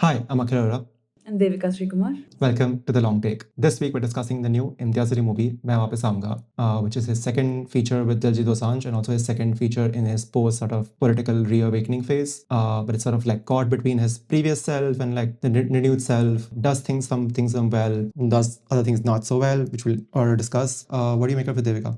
Hi, I'm Akhil. And Devika Srikumar. Welcome to The Long Take. This week we're discussing the new Imtiaz Ali movie, Main Vaapas Aaunga, which is his second feature with Diljit Dosanjh and also his second feature in his post sort of political reawakening phase. But it's sort of like caught between his previous self and like the renewed self. Does some things well, does other things not so well, which we'll discuss. What do you make of it, Devika?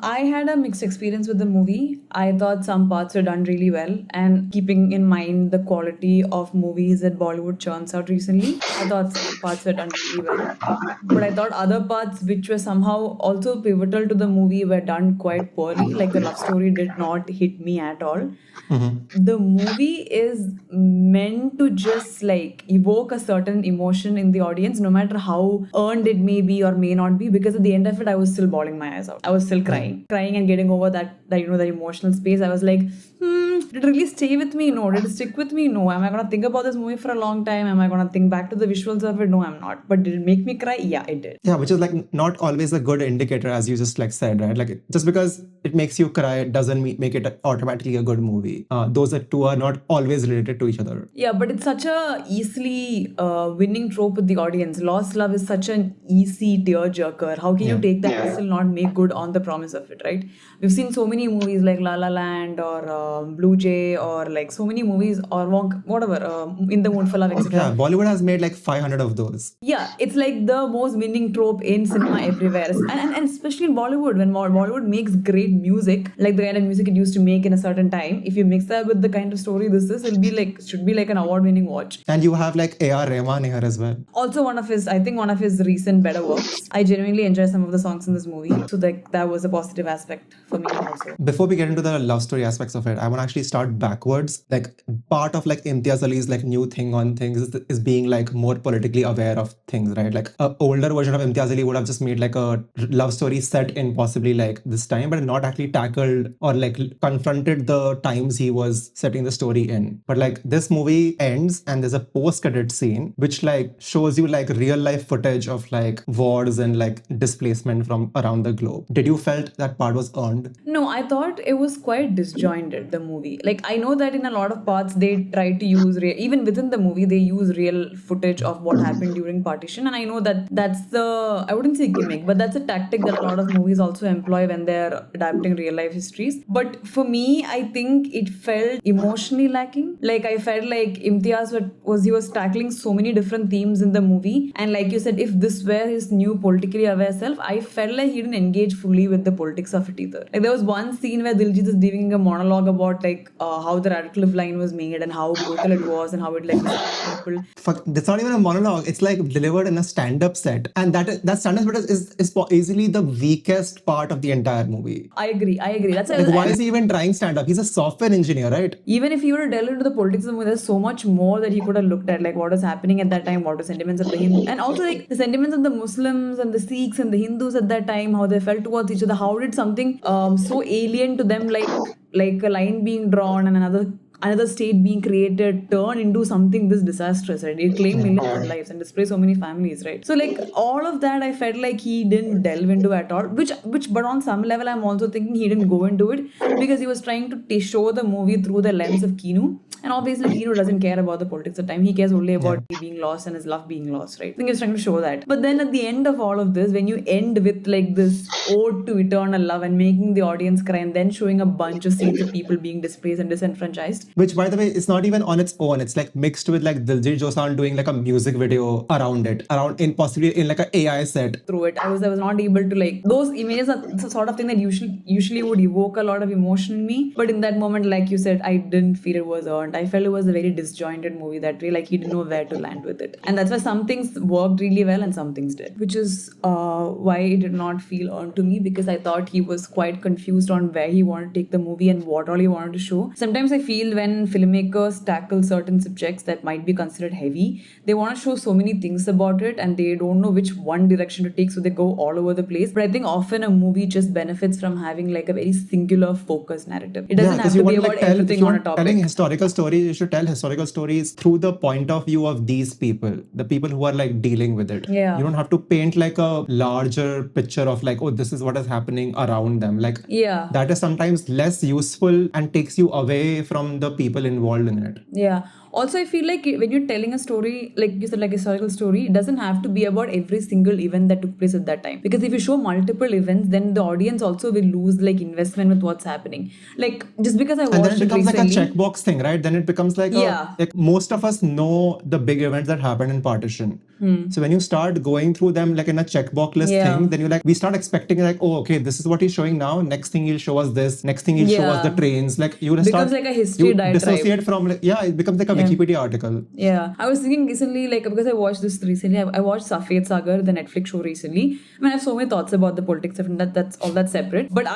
I had a mixed experience with the movie. I thought some parts were done really well, and keeping in mind the quality of movies that Bollywood churns out recently, I thought some parts were done really well. But I thought other parts, which were somehow also pivotal to the movie, were done quite poorly. Like the love story did not hit me at all. The movie is meant to just like evoke a certain emotion in the audience, no matter how earned it may be or may not be, because at the end of it, I was still bawling my eyes out. I was still crying and getting over that emotional space. I was like, did it really stay with me? No. Did it stick with me? No. Am I gonna think about this movie for a long time? Am I gonna think back to the visuals of it? No, I'm not. But did it make me cry? Yeah, it did. Yeah, which is like not always a good indicator, as you just like said, right? Like just because it makes you cry doesn't make it automatically a good movie. Those two are not always related to each other. Yeah, but it's such a easily winning trope with the audience. Lost love is such an easy tearjerker. How can you take that and still not make good on the promise of it, right? We've seen so many movies like La La Land or Blue Jay or like so many movies or whatever, In the Mood for Love, etc. Yeah, Bollywood has made like 500 of those. Yeah, it's like the most winning trope in cinema everywhere. And especially in Bollywood, when Bollywood makes great music, like the kind of music it used to make in a certain time, if you mix that with the kind of story this is, should be like an award-winning watch. And you have like A.R. Rahman here as well. Also one of his recent better works. I genuinely enjoy some of the songs in this movie. So that was a positive aspect for me also. Before we get into the love story aspects of it, I want to actually start backwards. Like part of like Imtiaz Ali's like new thing on things is being like more politically aware of things, right? Like an older version of Imtiaz Ali would have just made like a love story set in possibly like this time, but not actually tackled or like confronted the times he was setting the story in. But like this movie ends and there's a post-credit scene which like shows you like real life footage of like wars and like displacement from around the globe. Did you felt that part was earned? No, I thought it was quite disjointed, the movie. Like I know that in a lot of parts they try to use even within the movie they use real footage of what happened during partition, and I know that that's the, I wouldn't say gimmick, but that's a tactic that a lot of movies also employ when they're adapting real life histories. But for me, I think it felt emotionally lacking. Like I felt like Imtiaz was tackling so many different themes in the movie, and like you said, if this were his new politically aware self, I felt like he didn't engage fully with the politics of it either. Like there was one scene where Diljit is giving a monologue about like how the Radcliffe line was made and how brutal it was and how it like people. Fuck, it's not even a monologue. It's like delivered in a stand-up set, and that stand-up set is easily the weakest part of the entire movie. I agree. That's like, why is he even trying stand-up? He's a software engineer, right? Even if he were to delve into the politics of the movie, there's so much more that he could have looked at, like what was happening at that time, what were sentiments of the Hindu, and also like the sentiments of the Muslims and the Sikhs and the Hindus at that time, how they felt towards each other. How did something so alien to them, like a line being drawn and another state being created turn into something this disastrous, right? It claimed millions of lives and displaced so many families, right? So like all of that I felt like he didn't delve into at all, which but on some level I'm also thinking he didn't go into it because he was trying to show the movie through the lens of Keanu. And obviously Keanu doesn't care about the politics of the time. He cares only about he being lost and his love being lost, right? I think he was trying to show that. But then at the end of all of this, when you end with like this ode to eternal love and making the audience cry and then showing a bunch of scenes of people being displaced and disenfranchised. Which, by the way, it's not even on its own. It's like mixed with like Diljit Dosanjh doing like a music video around possibly in like an AI set. Through it, I was not able to like, those images are the sort of thing that usually would evoke a lot of emotion in me. But in that moment, like you said, I didn't feel it was earned. I felt it was a very disjointed movie that way, like he didn't know where to land with it. And that's why some things worked really well and some things did. Which is why it did not feel earned to me, because I thought he was quite confused on where he wanted to take the movie and what all he wanted to show. Sometimes I feel when filmmakers tackle certain subjects that might be considered heavy, they want to show so many things about it and they don't know which one direction to take, so they go all over the place. But I think often a movie just benefits from having like a very singular focused narrative. It doesn't have to be about everything on a topic. Telling historical stories, you should tell historical stories through the point of view of these people, the people who are like dealing with it. Yeah. You don't have to paint like a larger picture of like, oh, this is what is happening around them. Like, yeah, that is sometimes less useful and takes you away from the people involved in it. Yeah. Also, I feel like when you're telling a story, like you said, like a historical story, it doesn't have to be about every single event that took place at that time. Because if you show multiple events, then the audience also will lose like investment with what's happening. Like just because I watched And then it becomes recently, like a checkbox thing, right? Then it becomes like Yeah. like most of us know the big events that happened in Partition. So when you start going through them like in a checkbox list Yeah. thing, then you like we start expecting like, oh, okay, this is what he's showing now. Next thing he'll show us this. Next thing he'll show us the Yeah. trains. Like you will Becomes start like a history you diatribe. dissociate from like, yeah, it becomes like a Wikipedia article. Yeah, I was thinking recently, like because I watched this recently, I watched Safed Sagar, the Netflix show recently. I mean, I have so many thoughts about the politics of it, that's all that's separate. But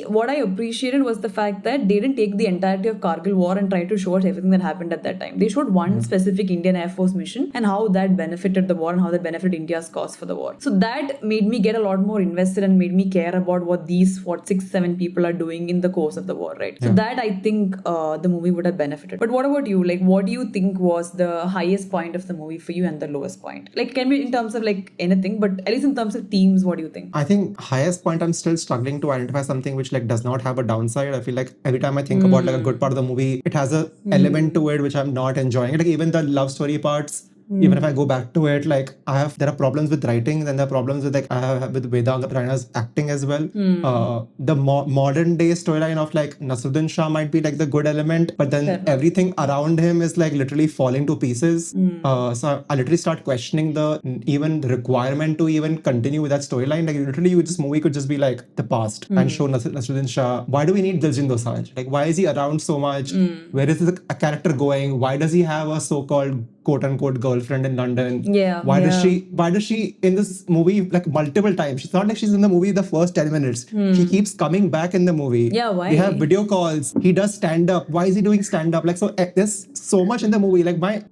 what I appreciated was the fact that they didn't take the entirety of Kargil war and try to show us everything that happened at that time. They showed one specific Indian Air Force mission and how that benefited the war and how that benefited India's cause for the war. So that made me get a lot more invested and made me care about what these 6-7 people are doing in the course of the war, right? So that I think the movie would have benefited. But what about you? Like, what do you think was the highest point of the movie for you and the lowest point? Like, can be in terms of like anything, but at least in terms of themes, what do you think? I think highest point, I'm still struggling to identify something which like does not have a downside. I feel like every time I think about like a good part of the movie, it has a element to it which I'm not enjoying. Like even the love story parts, even if I go back to it, like there are problems with writing, then there are problems with like I have with Vedang Raina's acting as well. The modern day storyline of like Naseeruddin Shah might be like the good element, but then everything around him is like literally falling to pieces. So I literally start questioning the even requirement to even continue with that storyline. Like literally, this movie could just be like the past and show Naseeruddin Shah. Why do we need Diljit Dosanjh? Like why is he around so much? Where is the character going? Why does he have a so-called quote-unquote girlfriend in London? Why does she in this movie like multiple times? She's not like she's in the movie the first 10 minutes. She keeps coming back in the movie. Yeah, why? They have video calls. He does stand-up. Why is he doing stand-up? Like so there's so much in the movie. Like my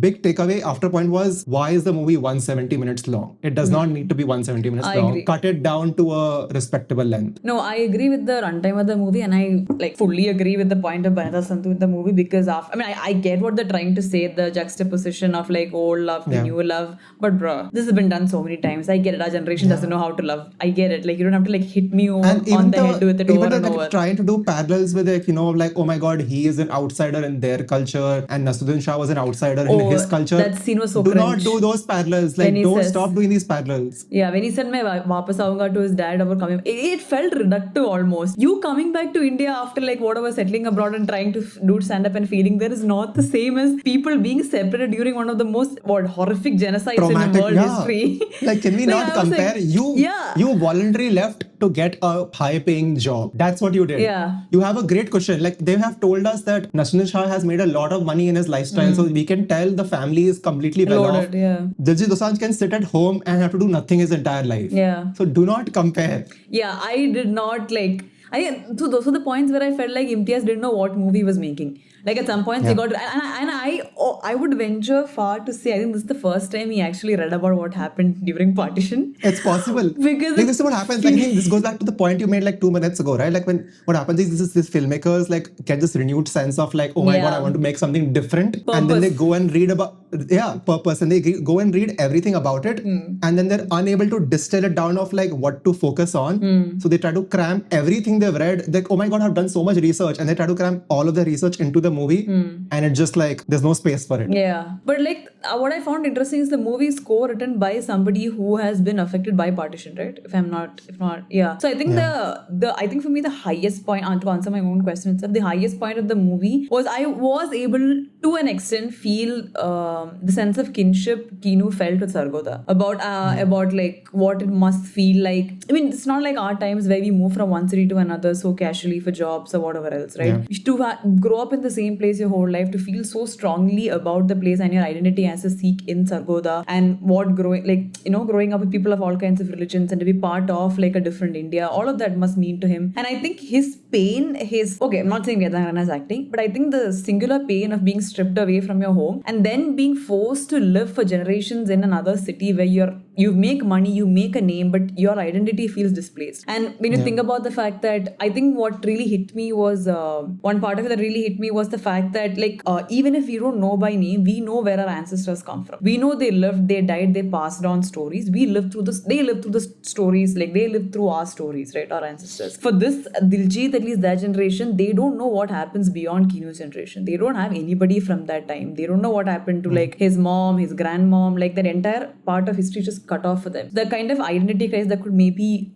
big takeaway after point was, why is the movie 170 minutes long? It does not need to be 170 minutes long. Agree. Cut it down to a respectable length. No, I agree with the runtime of the movie, and I like fully agree with the point of Banata Santhu in the movie because I get what they're trying to say, the juxtaposition of like old love to new love, but bro, this has been done so many times. I get it. Our generation doesn't know how to love. I get it. Like you don't have to like hit me on the head with it over and like, over. Trying to do parallels with it, like oh my god, he is an outsider in their culture, and Naseeruddin Shah was an outsider in his culture. That scene was so do cringe. Not do those parallels. Like don't stop doing these parallels. Yeah, when he said Main Vaapas Aaunga to his dad over coming, it felt reductive almost. You coming back to India after like whatever settling abroad and trying to do stand up and feeling there is not the same as people being separated during one of the most horrific genocides in world history. Like can we not compare? Like, you voluntarily left to get a high paying job. That's what you did. Yeah. You have a great question. Like they have told us that Naseeruddin Shah has made a lot of money in his lifestyle, so we can tell the family is completely well off. Diljit Dosanjh can sit at home and have to do nothing his entire life. Yeah. So do not compare. Yeah, I did not like. So those were the points where I felt like Imtiaz didn't know what movie he was making. Like at some points he got, and I would venture far to say I think this is the first time he actually read about what happened during Partition. It's possible because like, this is what happens. Like, I think this goes back to the point you made like 2 minutes ago, right? Like when what happens is this filmmakers like get this renewed sense of like, oh my god, I want to make something different, and then they go and read about purpose, and they go and read everything about it, and then they're unable to distill it down of like what to focus on. So they try to cram everything they've read. Like oh my god, I've done so much research, and they try to cram all of the research into the movie, and it's just like there's no space for it. Yeah, but like what I found interesting is the movie is co-written by somebody who has been affected by Partition, right? If not, yeah. So I think I think for me the highest point, to answer my own question itself, the highest point of the movie was I was able to an extent feel the sense of kinship Keenu felt with Sargodha about like what it must feel like. I mean, it's not like our times where we move from one city to another so casually for jobs or whatever else, right? To grow up in the same place your whole life, to feel so strongly about the place and your identity as a Sikh in Sargodha, and growing up with people of all kinds of religions and to be part of like a different India, all of that must mean to him. And I think his pain, I'm not saying Vedang Raina's acting, but I think the singular pain of being stripped away from your home and then being forced to live for generations in another city where you're you make money, you make a name, but your identity feels displaced. And when you think about the fact that, I think what really hit me was one part of it that really hit me was the fact that like even if we don't know by name, we know where our ancestors come from. We know they lived, they died, they passed on stories. We live through this. They live through the stories, like they live through our stories, right? Our ancestors. For this Diljit, at least that generation, they don't know what happens beyond Kinu's generation. They don't have anybody from that time. They don't know what happened to like his mom, his grandmom. Like that entire part of history just cut off for them. The kind of identity crisis that could maybe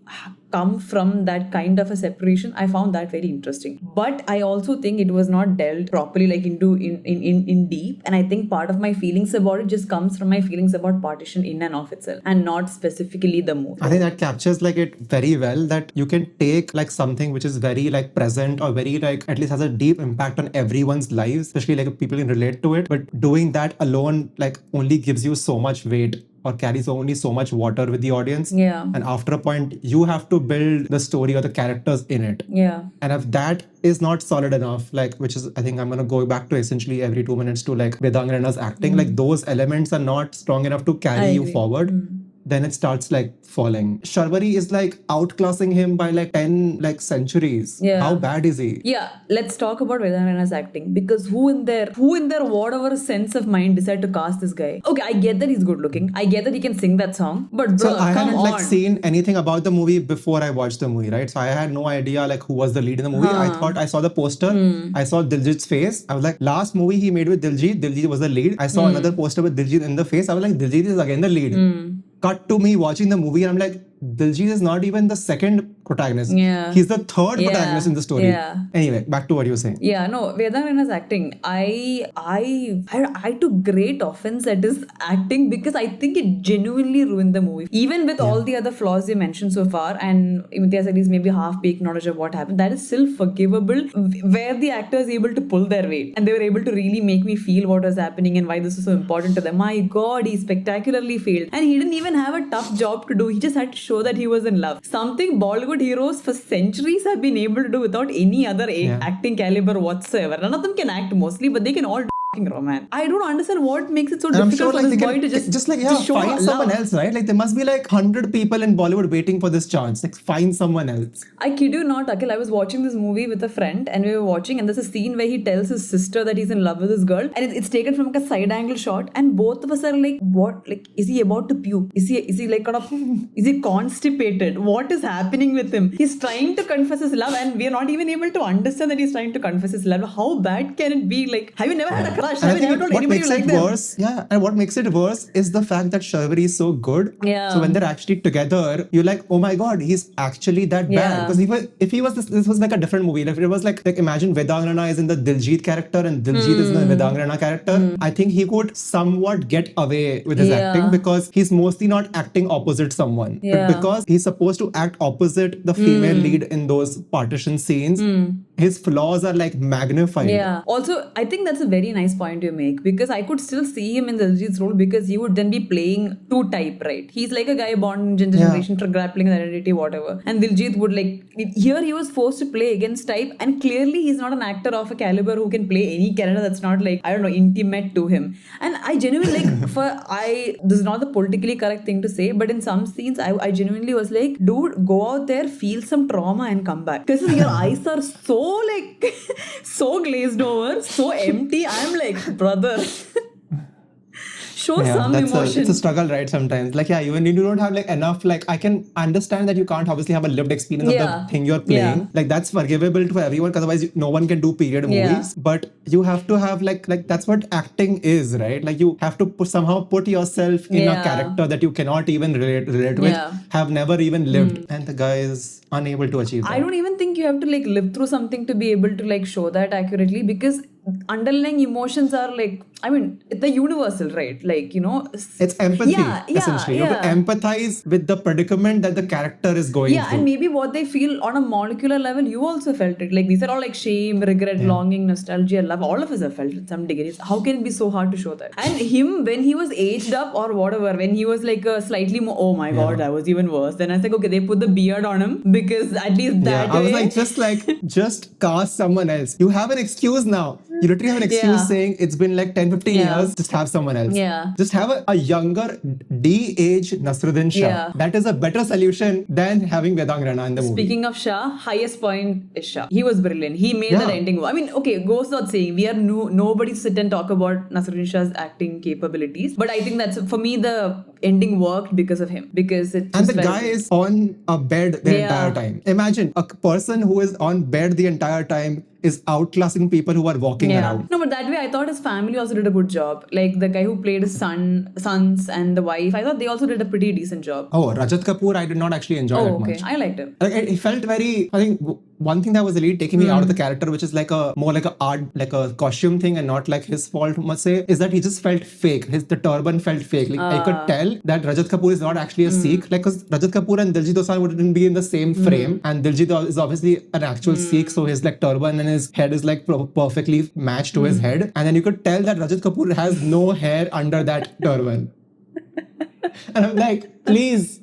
come from that kind of a separation, I found that very interesting. But I also think it was not dealt properly, like into in deep. And I think part of my feelings about it just comes from my feelings about Partition in and of itself, and not specifically the movie. I think that captures like it very well, that you can take like something which is very like present or very like at least has a deep impact on everyone's lives, especially like if people can relate to it. But doing that alone like only gives you so much weight or carries only so much water with the audience. Yeah. And after a point, you have to build the story or the characters in it. Yeah. And if that is not solid enough, like, which is, I think I'm going to go back to essentially every 2 minutes to like Vedang Raina's acting, like those elements are not strong enough to carry you forward. Then it starts like falling. Sharwari is like outclassing him by like 10 like centuries. Yeah. How bad is he? Yeah, let's talk about Vedang Raina's acting, because who in their whatever sense of mind decided to cast this guy? Okay, I get that he's good looking. I get that he can sing that song, but bro, So I come hadn't on. like seen anything about the movie before I watched the movie, right? So I had no idea like who was the lead in the movie. I thought I saw the poster, I saw Diljit's face. I was like, last movie he made with Diljit was the lead. I saw another poster with Diljit in the face. I was like, Diljit is again the lead. Cut to me watching the movie and I'm like, Diljit is not even the second protagonist. Yeah. He's the third protagonist in the story. Yeah. Anyway, back to what you were saying. Yeah, no, Vedang Raina's acting, I took great offense at his acting, because I think it genuinely ruined the movie. Even with all the other flaws you mentioned so far, and Imtiaz Ali's maybe half-baked knowledge of what happened, that is still forgivable, where the actor is able to pull their weight and they were able to really make me feel what was happening and why this was so important to them. My God, he spectacularly failed. And he didn't even have a tough job to do. He just had to show that he was in love. Something Bollywood heroes for centuries have been able to do without any other acting caliber whatsoever. None of them can act mostly, but they can all romance. I don't understand what makes it so difficult for this boy to just show find someone love. else, right? Like there must be like 100 people in Bollywood waiting for this chance. Like find someone else. I kid you not, Akhil, I was watching this movie with a friend and we were watching, and there's a scene where he tells his sister that he's in love with this girl, and it's taken from like a side angle shot, and both of us are like, what? Like, is he about to puke? Is he like kind of is he constipated? What is happening with him? He's trying to confess his love and we are not even able to understand that he's trying to confess his love. How bad can it be? Like, have you never had a crush? Have you never told anybody you like them? And what makes it worse is the fact that Sharwari is so good. Yeah. So when they're actually together, you're like, oh my God, he's actually that bad. Because if he was this was like a different movie. If it was like imagine Vedang Raina is in the Diljit character and Diljit is in the Vedang Raina character, I think he could somewhat get away with his acting, because he's mostly not acting opposite someone. But because he's supposed to act opposite the female lead in those partition scenes, his flaws are like magnified. Yeah. Also, I think that's a very nice point you make, because I could still see him in Diljit's role, because he would then be playing two type, right? He's like a guy born in generation for grappling with identity, whatever. And Diljit would like, here he was forced to play against type, and clearly he's not an actor of a caliber who can play any character that's not like, I don't know, intimate to him. And I genuinely like, this is not the politically correct thing to say, but in some scenes, I genuinely was like, dude, go out there, feel some trauma and come back. Because your eyes are so like, so glazed over, so empty. I'm like, brother. Show some emotion. It's a struggle, right? Sometimes, like, even you don't have like enough. Like, I can understand that you can't obviously have a lived experience of the thing you're playing. Like, that's forgivable for everyone, because otherwise no one can do period movies. But you have to have like that's what acting is, right? Like, you have to somehow put yourself in a character that you cannot even relate with, have never even lived, and the guy is unable to achieve that. I don't even think you have to like live through something to be able to like show that accurately, because underlying emotions are like, I mean, they're universal, right? Like, you know, it's empathy, essentially. You have to empathize with the predicament that the character is going through. And maybe what they feel on a molecular level, you also felt it. Like, these are all like shame, regret, longing, nostalgia, love. All of us have felt it some degrees. How can it be so hard to show that? And him, when he was aged up or whatever, when he was like a slightly more, oh my God, that was even worse. Then I was like, okay, they put the beard on him, because at least that way. I was like, just cast someone else. You have an excuse now. You literally have an excuse Yeah. saying it's been like 10, 15 Yeah. years, just have someone else. Yeah. Just have a younger, de-age Naseeruddin Shah. Yeah. That is a better solution than having Vedang Raina in the movie. Speaking of Shah, highest point is Shah. He was brilliant. He made that Yeah. ending. I mean, okay, goes without saying, we are nobody sit and talk about Naseeruddin Shah's acting capabilities. But I think that's, for me, the ending worked because of him. Because it And just the felt guy is on a bed the Yeah. entire time. Imagine a person who is on bed the entire time is outclassing people who are walking around. No, but that way I thought his family also did a good job. Like the guy who played his sons and the wife, I thought they also did a pretty decent job. Oh, Rajat Kapoor, I did not actually enjoy that Okay. much. I liked him. Like it felt very. I think one thing that was really taking me out of the character, which is like a more like a art, like a costume thing, and not like his fault, must say, is that he just felt fake. The turban felt fake. Like I could tell that Rajat Kapoor is not actually a Sikh. Like because Rajat Kapoor and Diljit Dosanjh wouldn't be in the same frame, and Diljit is obviously an actual Sikh, so his like turban and his head is like perfectly matched to his head, and then you could tell that Rajat Kapoor has no hair under that turban. And I'm like, please,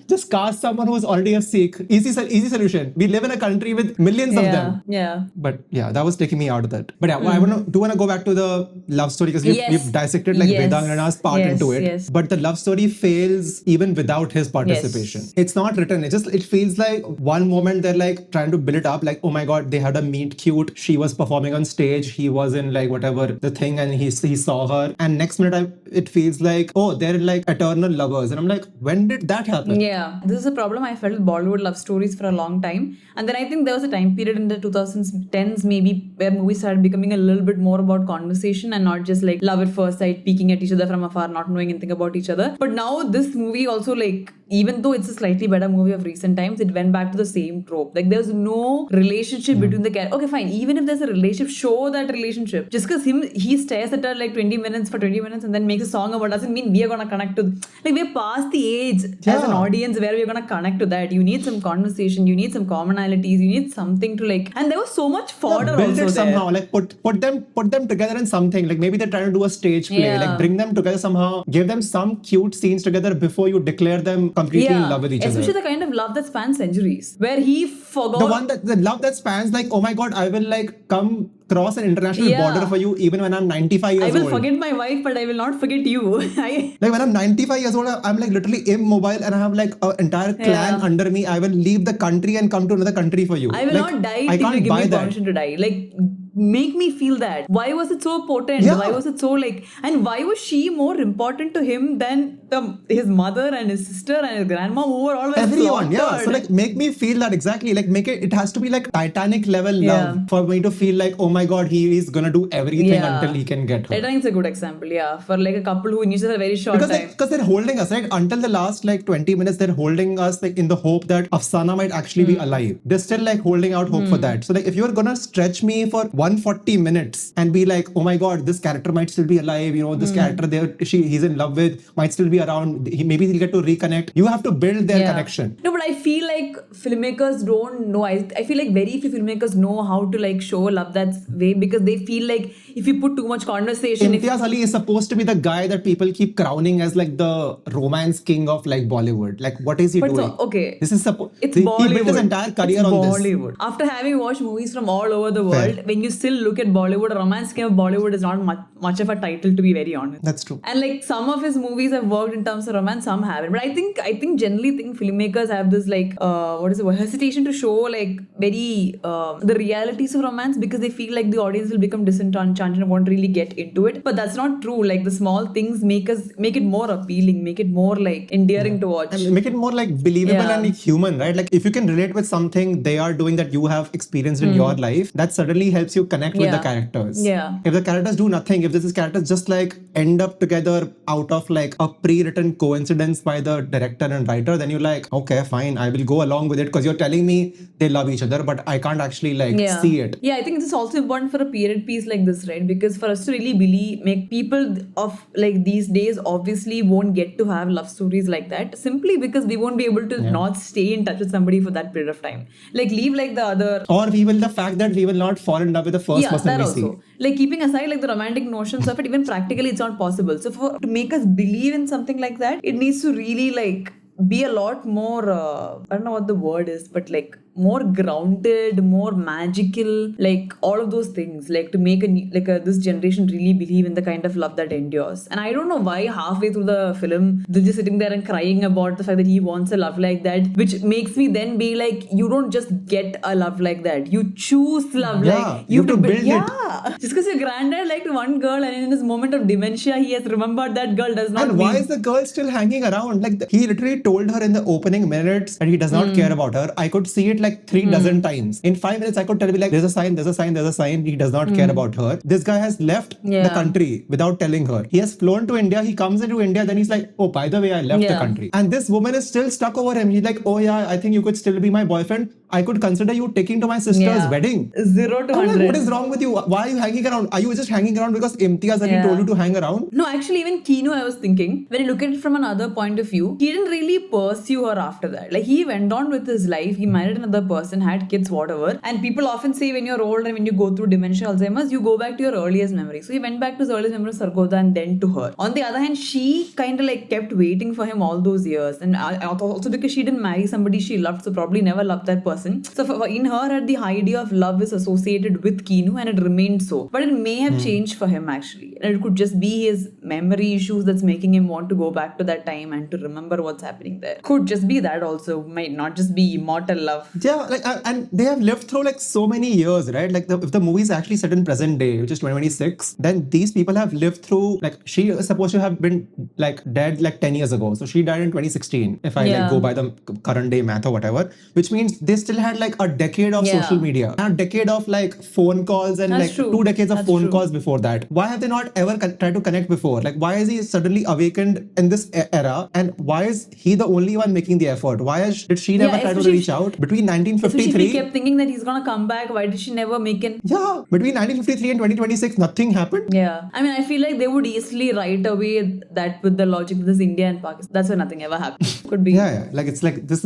just cast someone who's already a Sikh. Easy solution. We live in a country with millions of them. Yeah. But yeah, that was taking me out of that. But yeah, I want to go back to the love story because we've dissected like Vedang Raina's part into it. Yes. But the love story fails even without his participation. Yes. It's not written. It feels like one moment they're like trying to build it up, like, oh my god, they had a meet cute. She was performing on stage. He was in like whatever the thing, and he saw her. And next minute, it feels like, oh, they're like eternal lovers. And I'm like, when did that happen? Yeah, this is a problem I felt with Bollywood love stories for a long time. And then I think there was a time period in the 2010s maybe where movies started becoming a little bit more about conversation and not just like love at first sight, peeking at each other from afar, not knowing anything about each other. But now this movie also, like, even though it's a slightly better movie of recent times, it went back to the same trope. Like there's no relationship between the characters. Okay, fine. Even if there's a relationship, show that relationship. Just because he stares at her like 20 minutes and then makes a song about doesn't mean we are gonna connect to. Like we're past the age as an audience where we're gonna connect to that. You need some conversation. You need some commonalities. You need something to like. And there was so much fodder build also it somehow. there. Like put them together in something. Like maybe they're trying to do a stage play. Like bring them together somehow. Give them some cute scenes together before you declare them completely in love with each Especially other. the kind of love that spans centuries, where he forgot. The love that spans like, oh my god, I will like come cross an international border for you even when I'm 95 years I old. will forget my wife, but I will not forget you. Like when I'm 95 years old, I'm like literally immobile and I have like an entire clan under me. I will leave the country and come to another country for you. I will like, not die I till you can't give buy me that. permission to die. Like, make me feel that. Why was it so potent? Yeah. Why was it so like, and why was she more important to him than his mother and his sister and his grandma who were all Everyone, slaughtered? So like make me feel that exactly. Like make it has to be like Titanic level love for me to feel like, oh my god, he is gonna do everything until he can get her. Titanic's a good example, for like a couple who needs a very short time. Because they're holding us, right? Until the last like 20 minutes, they're holding us like in the hope that Afsana might actually be alive. They're still like holding out hope for that. So like if you're gonna stretch me for 140 minutes and be like, oh my god, this character might still be alive, this character he's in love with might still be around, maybe he'll get to reconnect. You have to build their connection. No, but I feel like filmmakers don't know. I feel like very few filmmakers know how to like show love that way, because they feel like if you put too much conversation. Imtiaz Ali is supposed to be the guy that people keep crowning as like the romance king of like Bollywood. Like what is he doing? Okay. This is it's he Bollywood. built his entire career on Bollywood. this. After having watched movies from all over the world, when you still look at Bollywood, romance king of Bollywood is not much of a title, to be very honest. That's true. And like some of his movies have worked in terms of romance, some haven't. But I generally think filmmakers have this like hesitation to show like very the realities of romance, because they feel like the audience will become disenchanted and won't really get into it. But that's not true. Like the small things make it more appealing, make it more like endearing to watch, and make it more like believable and like, human, right? Like if you can relate with something they are doing that you have experienced in your life, that certainly helps you connect with the characters. If the characters do nothing, if these characters just like end up together out of like a pre-written coincidence by the director and writer, then you're like, okay, fine, I will go along with it because you're telling me they love each other, but I can't actually like see it. I think this is also important for a period piece like this, right? Because for us to really make people of like these days obviously won't get to have love stories like that, simply because we won't be able to not stay in touch with somebody for that period of time. Like leave like the other, or the fact that we will not fall in love with the first person we see. Like keeping aside like the romantic notions of it, even practically it's not possible. So to make us believe in something like that, it needs to really like be a lot more I don't know what the word is, but like more grounded, more magical, like all of those things, like to make this generation really believe in the kind of love that endures. And I don't know why halfway through the film they're just sitting there and crying about the fact that he wants a love like that, which makes me then be like, you don't just get a love like that, you choose love. Like you have to build it. Yeah, just because your granddad liked one girl and in his moment of dementia he has remembered that girl does not And mean... why is the girl still hanging around? Like he literally told her in the opening minutes that he does not care about her. I could see it like 3 dozen times. In 5 minutes, I could tell, like, there's a sign, there's a sign, there's a sign. He does not care about her. This guy has left the country without telling her. He has flown to India. He comes into India. Then he's like, oh, by the way, I left the country. And this woman is still stuck over him. He's like, oh yeah, I think you could still be my boyfriend. I could consider you taking to my sister's wedding. 0 to 100. Like, what is wrong with you? Why are you hanging around? Are you just hanging around because Imtiaz Ali told you to hang around? No, actually, even Keanu, I was thinking, when you look at it from another point of view, he didn't really pursue her after that. Like, he went on with his life, he married another person, had kids, whatever. And people often say when you're old and when you go through dementia, Alzheimer's, you go back to your earliest memory. So he went back to his earliest memory of Sargodha and then to her. On the other hand, she kind of like kept waiting for him all those years. And also because she didn't marry somebody she loved, so probably never loved that person. So in her head, the idea of love is associated with Keanu and it remained so. But it may have changed for him actually. And it could just be his memory issues that's making him want to go back to that time and to remember what's happening there. Could just be that also. Might not just be immortal love. Yeah, like and they have lived through like so many years, right? Like if the movie is actually set in present day, which is 2026, then these people have lived through, like, she is supposed to have been like dead like 10 years ago. So she died in 2016, if I like go by the current day math or whatever, which means they still had like a decade of social media and a decade of like phone calls and That's like 2 decades of phone calls before that. Why have they not ever tried to connect before? Like, why is he suddenly awakened in this era, and why is he the only one making the effort? Why did she never try to reach out? Between 1953, she kept thinking that he's gonna come back. Why did she never make it? Yeah, between 1953 and 2026, nothing happened. Yeah, I mean, I feel like they would easily write away that with the logic that this India and Pakistan. That's why nothing ever happened. Could be. Yeah. Like it's like this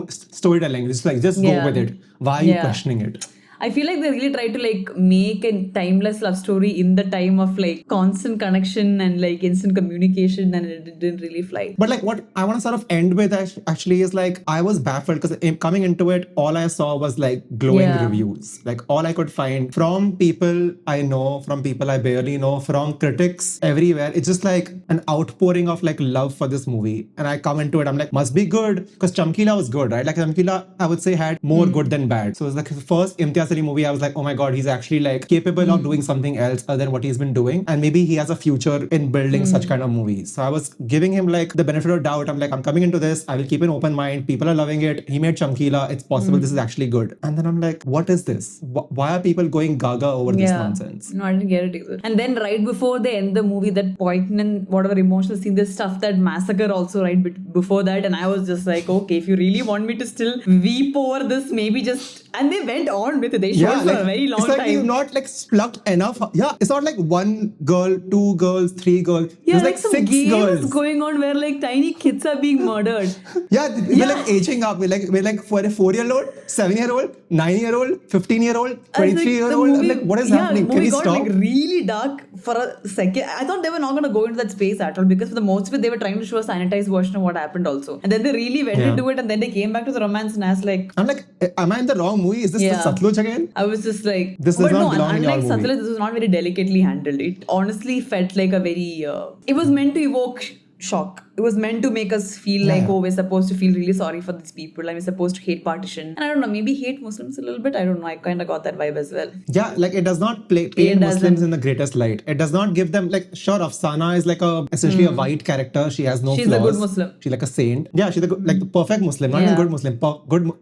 storytelling. It's like just go with it. Why are you questioning it? I feel like they really tried to like make a timeless love story in the time of like constant connection and like instant communication, and it didn't really fly. But like what I want to sort of end with actually is like, I was baffled because coming into it, all I saw was like glowing reviews. Like all I could find from people I know, from people I barely know, from critics everywhere. It's just like an outpouring of like love for this movie. And I come into it, I'm like, must be good, because Chamkila was good, right? Like Chamkila, I would say, had more good than bad. So it was like the first Imtiaz Ali movie, I was like, oh my god, he's actually like capable of doing something else other than what he's been doing, and maybe he has a future in building such kind of movies. So I was giving him like the benefit of doubt. I'm like, I'm coming into this, I will keep an open mind, people are loving it, he made Chamkila, it's possible this is actually good. And then I'm like, what is this? Why are people going gaga over this nonsense? No, I didn't get it either. And then right before they end the movie, that poignant whatever emotional scene, this stuff, that massacre also right before that, and I was just like, okay, if you really want me to still weep over this, maybe just... And they went on with it. They showed for a very long time. It's like you've not like plucked enough. Yeah, it's not like 1 girl, 2 girls, 3 girls. Yeah, there's like like some 6 games girls going on where like tiny kids are being murdered. We're like aging up. We're like for a 4-year-old, 7-year-old, 9-year-old, 15-year-old, 23-year-old. I'm like, what is happening? Can we got stop? Like really dark for a second. I thought they were not going to go into that space at all, because for the most of it they were trying to show a sanitized version of what happened also. And then they really went into it, and then they came back to the romance, and I was like, I'm like, am I in the wrong movie? Is this the Satluj again? I was just like, this does not belong in your movie. Unlike Satluj, this was not very delicately handled. It honestly felt like a very... it was meant to evoke shock. It was meant to make us feel like, oh, we're supposed to feel really sorry for these people, and we're supposed to hate partition. And I don't know, maybe hate Muslims a little bit. I don't know. I kind of got that vibe as well. Yeah, like it does not paint Muslims in the greatest light. It does not give them like, sure, Afsana is like essentially a white character. She has no flaws. She's a good Muslim. She's like a saint. Yeah, she's the perfect Muslim, not even good Muslim.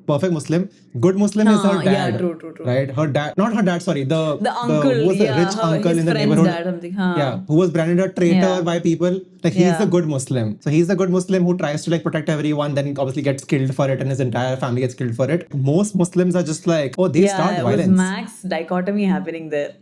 Perfect Muslim. Good Muslim is her dad. Yeah, true. Right? Her dad, not her dad, sorry. The uncle. Who was the rich uncle in the neighborhood? Dad, something. Yeah, who was branded a traitor by people. Like he's the good Muslim. So he's the good Muslim who tries to like protect everyone, then obviously gets killed for it, and his entire family gets killed for it. Most Muslims are just like, oh, they start violence. Yeah, was max dichotomy happening there.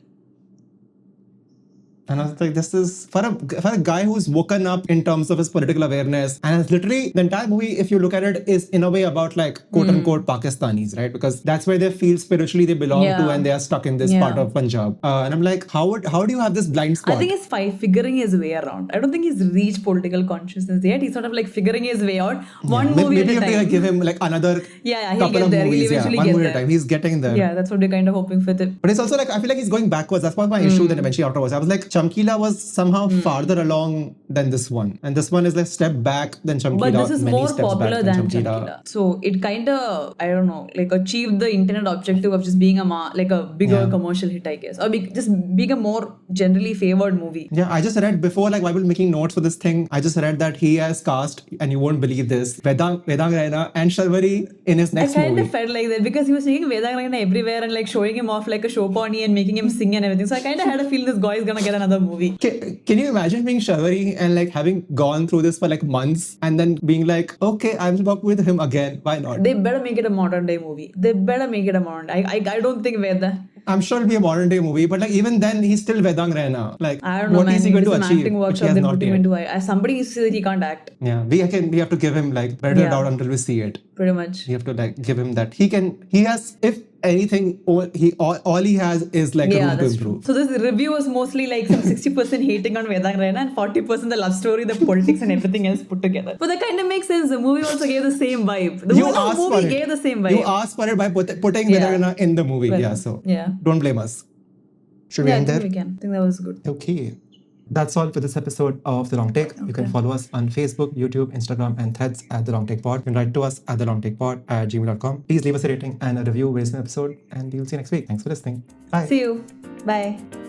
And I was like, this is for a guy who's woken up in terms of his political awareness. And it's literally the entire movie, if you look at it, is in a way about like quote unquote Pakistanis, right? Because that's where they feel spiritually they belong to, and they are stuck in this part of Punjab. And I'm like, how do you have this blind spot? I think he's figuring his way around. I don't think he's reached political consciousness yet. He's sort of like figuring his way out. One movie maybe at a you have time. to give him like another he'll couple get of there. movies. He'll eventually One get movie there. at a time. He's getting there. Yeah, that's what we're kind of hoping for. But it's also like, I feel like he's going backwards. That's what my issue then eventually afterwards. I was like, Chamkila was somehow farther along than this one. And this one is like step back than Chamkila. But this is many more steps popular back than Chamkila. So it kind of, I don't know, like achieved the intended objective of just being a bigger commercial hit, I guess. Or just being a more generally favored movie. Yeah, I just read before, like while making notes for this thing, I just read that he has cast, and you won't believe this, Vedang Raina and Shalvari in his next movie. I kind of felt like that because he was singing Vedang Raina everywhere and like showing him off like a show pony and making him sing and everything. So I kind of had a feeling this guy is gonna get another movie. Can you imagine being Shalvari and like having gone through this for like months and then being like, okay, I'm working with him again. Why not? They better make it a modern day movie. They better make it a modern. I don't think Vedang. I'm sure it'll be a modern day movie, but like even then he's still Vedang Raina. Like I don't know, what man. is he going to achieve? Acting workshop they put him into. Somebody said that he can't act. Yeah, we have to give him like better doubt until we see it. Pretty much. We have to like give him that. He has, if anything, all he has is like room to improve. So this review was mostly like some 60% hating on Vedang Raina and 40% the love story, the politics and everything else put together. But that kind of makes sense. The movie also gave the same vibe. The movie gave the same vibe. You asked for it by putting Vedang Raina in the movie. Don't blame us. Should we end there? We can. I think that was good. Okay. That's all for this episode of The Long Take. You can follow us on Facebook, YouTube, Instagram, and Threads at The Long Take Pod. You can write to us at thelongtakepod@gmail.com. Please leave us a rating and a review based on the episode, and we'll see you next week. Thanks for listening. Bye. See you. Bye.